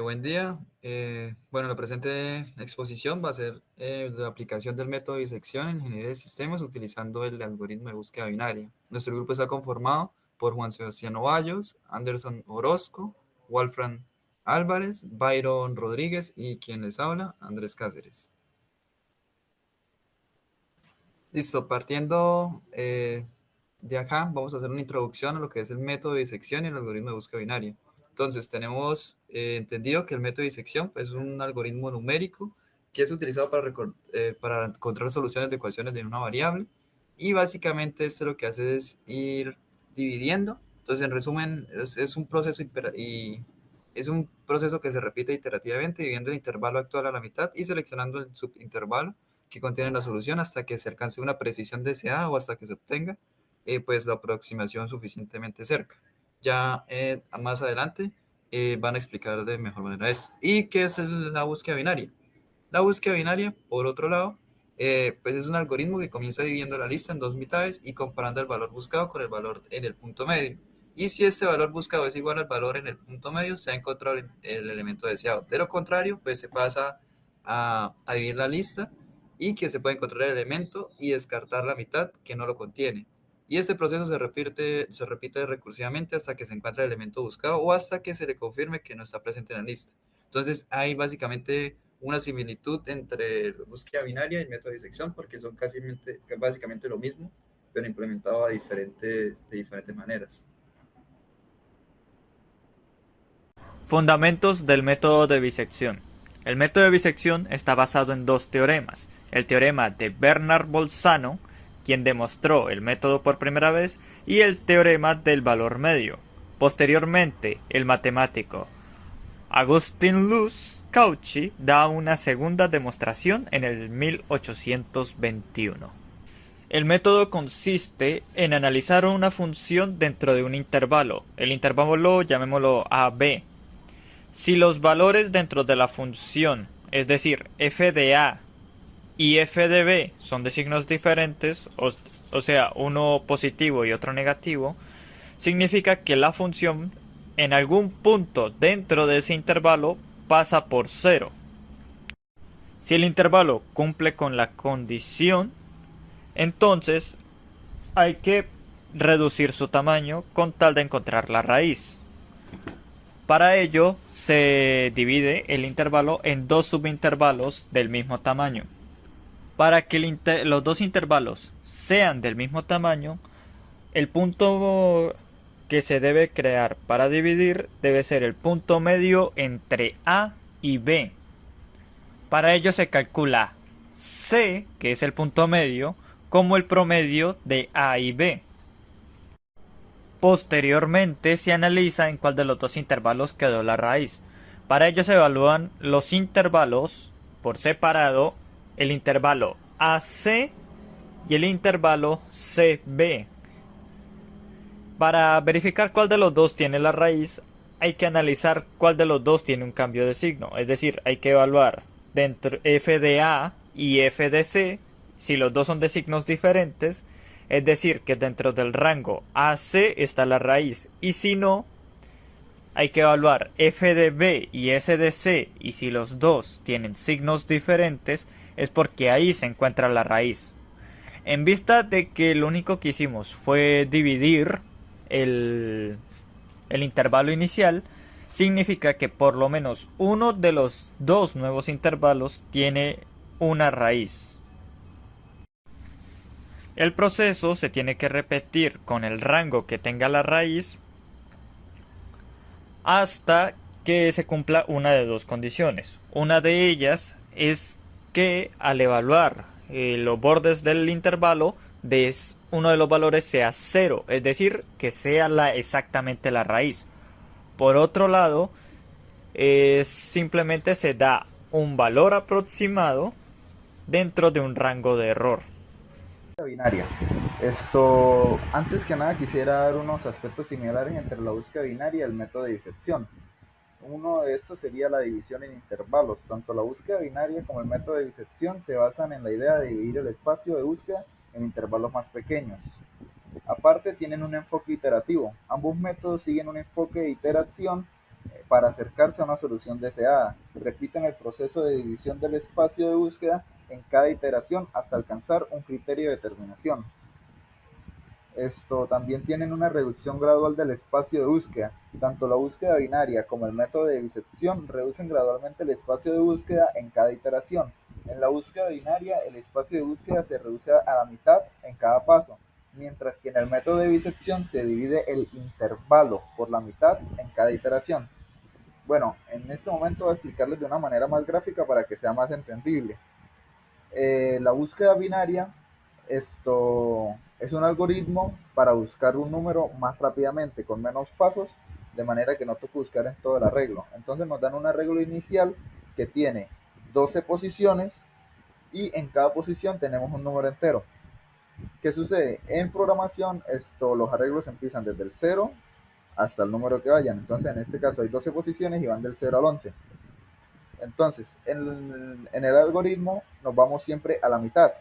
Buen día. Bueno, la presente exposición va a ser la aplicación del método de disección en ingeniería de sistemas utilizando el algoritmo de búsqueda binaria. Nuestro grupo está conformado por Juan Sebastián Ovallos, Anderson Orozco, Wolfram Álvarez, Byron Rodríguez y quien les habla, Andrés Cáceres. Listo, partiendo de acá, vamos a hacer una introducción a lo que es el método de disección y el algoritmo de búsqueda binaria. Entonces, tenemos entendido que el método de disección pues, es un algoritmo numérico que es utilizado para encontrar soluciones de ecuaciones de una variable y básicamente esto lo que hace es ir dividiendo. Entonces, en resumen, es un proceso y es un proceso que se repite iterativamente, dividiendo el intervalo actual a la mitad y seleccionando el subintervalo que contiene la solución hasta que se alcance una precisión deseada o hasta que se obtenga pues la aproximación suficientemente cerca. Ya más adelante van a explicar de mejor manera esto. ¿Y qué es la búsqueda binaria? La búsqueda binaria, por otro lado, pues es un algoritmo que comienza dividiendo la lista en dos mitades y comparando el valor buscado con el valor en el punto medio. Y si este valor buscado es igual al valor en el punto medio, se ha encontrado el elemento deseado. De lo contrario, pues se pasa a dividir la lista y que se puede encontrar el elemento y descartar la mitad que no lo contiene. Y este proceso se repite recursivamente hasta que se encuentra el elemento buscado o hasta que se le confirme que no está presente en la lista. Entonces hay básicamente una similitud entre la búsqueda binaria y el método de disección porque son básicamente lo mismo, pero implementado de diferentes maneras. Fundamentos del método de bisección. El método de bisección está basado en dos teoremas. El teorema de Bernard-Bolzano, quien demostró el método por primera vez, y el teorema del valor medio. Posteriormente, el matemático Agustin Luz Cauchy da una segunda demostración en el 1821. El método consiste en analizar una función dentro de un intervalo. El intervalo llamémoslo AB. Si los valores dentro de la función, es decir, f de a y f de b, son de signos diferentes, o sea, uno positivo y otro negativo, significa que la función en algún punto dentro de ese intervalo pasa por cero. Si el intervalo cumple con la condición, entonces hay que reducir su tamaño con tal de encontrar la raíz. Para ello se divide el intervalo en dos subintervalos del mismo tamaño. Para que los dos intervalos sean del mismo tamaño, el punto que se debe crear para dividir debe ser el punto medio entre A y B. Para ello se calcula C, que es el punto medio, como el promedio de A y B. Posteriormente se analiza en cuál de los dos intervalos quedó la raíz. Para ello se evalúan los intervalos por separado, el intervalo AC y el intervalo CB. Para verificar cuál de los dos tiene la raíz, hay que analizar cuál de los dos tiene un cambio de signo. Es decir, hay que evaluar dentro f de A y f de C, si los dos son de signos diferentes, es decir, que dentro del rango AC está la raíz, y si no, hay que evaluar f de B y s de C, y si los dos tienen signos diferentes, es porque ahí se encuentra la raíz. En vista de que lo único que hicimos fue dividir el intervalo inicial, significa que por lo menos uno de los dos nuevos intervalos tiene una raíz. El proceso se tiene que repetir con el rango que tenga la raíz hasta que se cumpla una de dos condiciones. Una de ellas es que al evaluar los bordes del intervalo, uno de los valores sea cero, es decir, que sea exactamente la raíz. Por otro lado, simplemente se da un valor aproximado dentro de un rango de error. Binaria. Antes que nada quisiera dar unos aspectos similares entre la búsqueda binaria y el método de disección. Uno de estos sería la división en intervalos. Tanto la búsqueda binaria como el método de disección se basan en la idea de dividir el espacio de búsqueda en intervalos más pequeños. Aparte, tienen un enfoque iterativo. Ambos métodos siguen un enfoque de iteración para acercarse a una solución deseada. Repiten el proceso de división del espacio de búsqueda en cada iteración hasta alcanzar un criterio de determinación. Esto también tienen una reducción gradual del espacio de búsqueda. Tanto la búsqueda binaria como el método de bisección reducen gradualmente el espacio de búsqueda en cada iteración. En la búsqueda binaria, el espacio de búsqueda se reduce a la mitad en cada paso, mientras que en el método de bisección se divide el intervalo por la mitad en cada iteración. Bueno, en este momento voy a explicarles de una manera más gráfica para que sea más entendible. La búsqueda binaria, esto es un algoritmo para buscar un número más rápidamente, con menos pasos, de manera que no toque buscar en todo el arreglo. Entonces nos dan un arreglo inicial que tiene 12 posiciones y en cada posición tenemos un número entero. ¿Qué sucede? En programación, los arreglos empiezan desde el 0 hasta el número que vayan. Entonces, en este caso hay 12 posiciones y van del 0 al 11. Entonces, en el algoritmo nos vamos siempre a la mitad.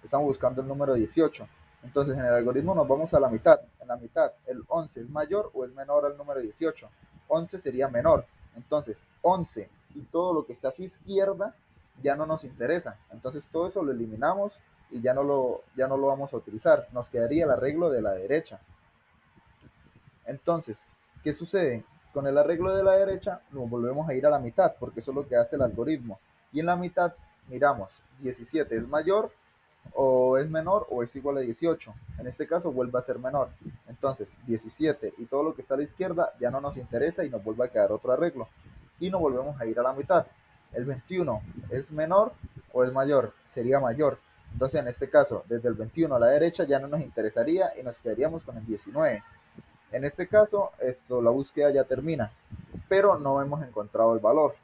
Estamos buscando el número 18. Entonces, en el algoritmo nos vamos a la mitad. En la mitad, ¿el 11 es mayor o es menor al número 18? 11 sería menor. Entonces, 11 y todo lo que está a su izquierda ya no nos interesa. Entonces, todo eso lo eliminamos y ya no lo vamos a utilizar. Nos quedaría el arreglo de la derecha. Entonces, ¿qué sucede? Con el arreglo de la derecha nos volvemos a ir a la mitad, porque eso es lo que hace el algoritmo. Y en la mitad miramos, 17 es mayor o es menor o es igual a 18. En este caso vuelve a ser menor. Entonces, 17 y todo lo que está a la izquierda ya no nos interesa y nos vuelve a quedar otro arreglo. Y nos volvemos a ir a la mitad. El 21 es menor o es mayor, sería mayor. Entonces, en este caso, desde el 21 a la derecha ya no nos interesaría y nos quedaríamos con el 19. En este caso, la búsqueda ya termina, pero no hemos encontrado el valor.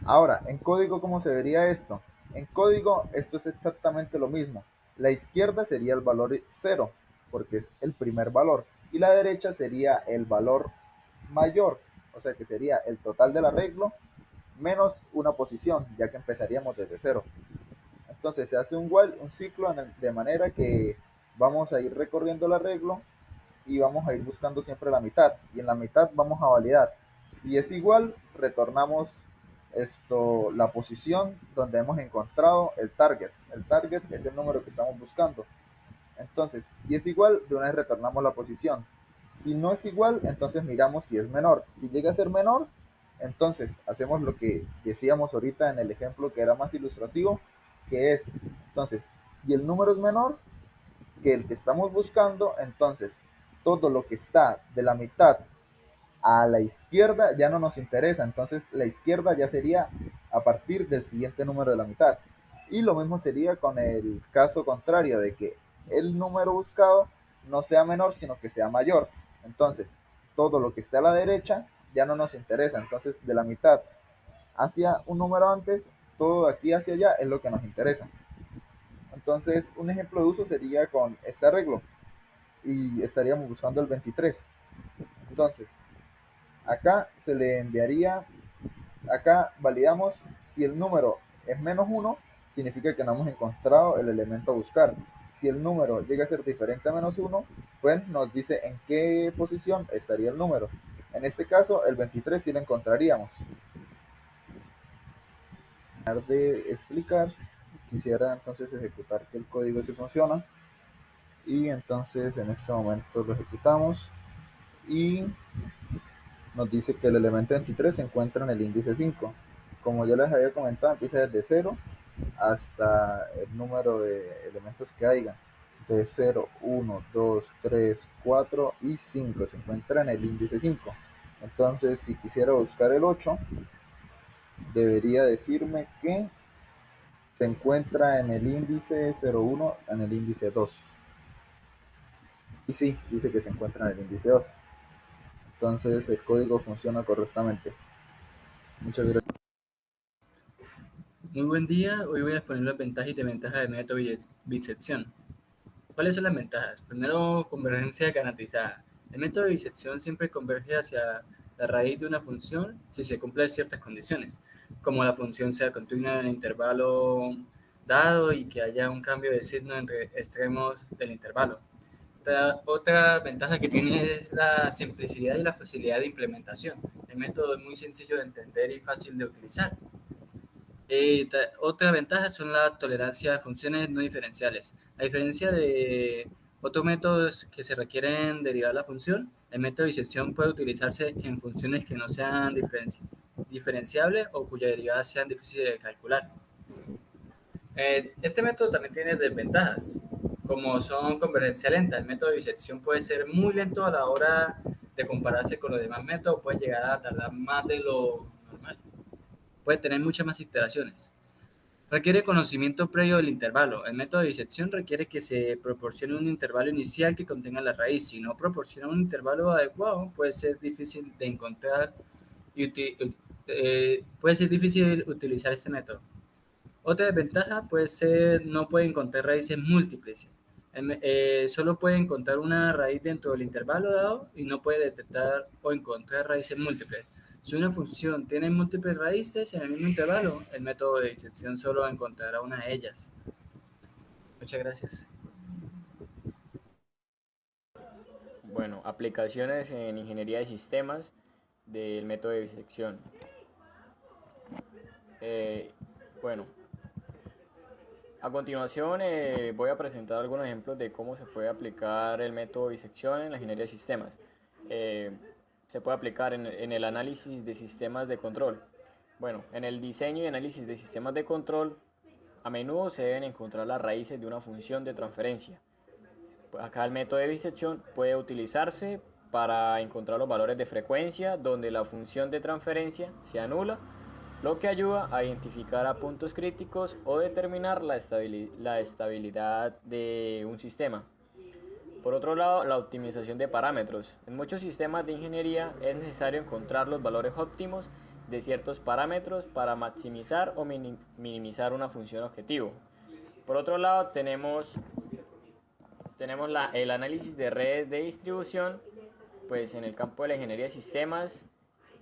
Ahora, en código, ¿cómo se vería esto? En código, esto es exactamente lo mismo. La izquierda sería el valor 0, porque es el primer valor, y la derecha sería el valor mayor, o sea que sería el total del arreglo menos una posición, ya que empezaríamos desde 0. Entonces se hace un while, un ciclo, de manera que vamos a ir recorriendo el arreglo y vamos a ir buscando siempre la mitad, y en la mitad vamos a validar. Si es igual, retornamos la posición donde hemos encontrado el target. El target es el número que estamos buscando. Entonces, si es igual, de una vez retornamos la posición. Si no es igual, entonces miramos si es menor. Si llega a ser menor, entonces hacemos lo que decíamos ahorita en el ejemplo que era más ilustrativo, que es, entonces, si el número es menor que el que estamos buscando, entonces todo lo que está de la mitad a la izquierda ya no nos interesa. Entonces la izquierda ya sería a partir del siguiente número de la mitad. Y lo mismo sería con el caso contrario, de que el número buscado no sea menor, sino que sea mayor. Entonces, todo lo que esté a la derecha ya no nos interesa. Entonces, de la mitad hacia un número antes, todo de aquí hacia allá es lo que nos interesa. Entonces, un ejemplo de uso sería con este arreglo. Y estaríamos buscando el 23. Entonces, acá se le enviaría, acá validamos si el número es menos 1, significa que no hemos encontrado el elemento a buscar. Si el número llega a ser diferente a menos 1, pues nos dice en qué posición estaría el número. En este caso, el 23 sí lo encontraríamos. Para de explicar, quisiera entonces ejecutar que el código sí funciona. Y entonces en este momento lo ejecutamos y nos dice que el elemento 23 se encuentra en el índice 5. Como ya les había comentado, empieza desde 0 hasta el número de elementos que haya. Entonces 0, 1, 2, 3, 4 y 5 se encuentra en el índice 5. Entonces, si quisiera buscar el 8, debería decirme que se encuentra en el índice 01, en el índice 2. Y sí, dice que se encuentra en el índice 2. Entonces el código funciona correctamente. Muchas gracias. Muy buen día, hoy voy a exponer las ventajas y desventajas del método bisección. ¿Cuáles son las ventajas? Primero, convergencia garantizada. El método de bisección siempre converge hacia la raíz de una función si se cumplen ciertas condiciones, como la función sea continua en el intervalo dado y que haya un cambio de signo entre extremos del intervalo. Otra ventaja que tiene es la simplicidad y la facilidad de implementación. El método es muy sencillo de entender y fácil de utilizar. Otra ventaja son la tolerancia a funciones no diferenciales. A diferencia de otros métodos que se requieren derivar la función, el método de disección puede utilizarse en funciones que no sean diferenciables o cuyas derivadas sean difíciles de calcular. Este método también tiene desventajas, como son convergencia lenta. El método de disección puede ser muy lento a la hora de compararse con los demás métodos, puede llegar a tardar más de lo normal. Puede tener muchas más iteraciones. Requiere conocimiento previo del intervalo. El método de disección requiere que se proporcione un intervalo inicial que contenga la raíz. Si no proporciona un intervalo adecuado, puede ser difícil de encontrar y puede ser difícil utilizar este método. Otra desventaja puede ser no puede encontrar raíces múltiples. Solo puede encontrar una raíz dentro del intervalo dado y no puede detectar o encontrar raíces múltiples. Si una función tiene múltiples raíces en el mismo intervalo, el método de disección solo encontrará una de ellas. Muchas gracias. Bueno, aplicaciones en ingeniería de sistemas del método de disección. Bueno, a continuación voy a presentar algunos ejemplos de cómo se puede aplicar el método de disección en la ingeniería de sistemas. Se puede aplicar en el análisis de sistemas de control. Bueno, en el diseño y análisis de sistemas de control, a menudo se deben encontrar las raíces de una función de transferencia. Acá el método de disección puede utilizarse para encontrar los valores de frecuencia donde la función de transferencia se anula, lo que ayuda a identificar a puntos críticos o determinar la estabilidad de un sistema. Por otro lado, la optimización de parámetros. En muchos sistemas de ingeniería es necesario encontrar los valores óptimos de ciertos parámetros para maximizar o minimizar una función objetivo. Por otro lado, tenemos el análisis de redes de distribución, pues en el campo de la ingeniería de sistemas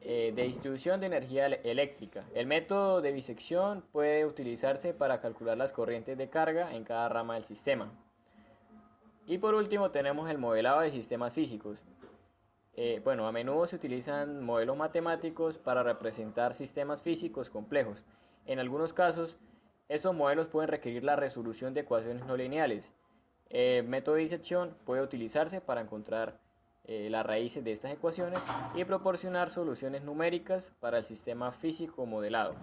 de distribución de energía eléctrica. El método de disección puede utilizarse para calcular las corrientes de carga en cada rama del sistema. Y por último tenemos el modelado de sistemas físicos. A menudo se utilizan modelos matemáticos para representar sistemas físicos complejos. En algunos casos, estos modelos pueden requerir la resolución de ecuaciones no lineales. El método de disección puede utilizarse para encontrar las raíces de estas ecuaciones y proporcionar soluciones numéricas para el sistema físico modelado.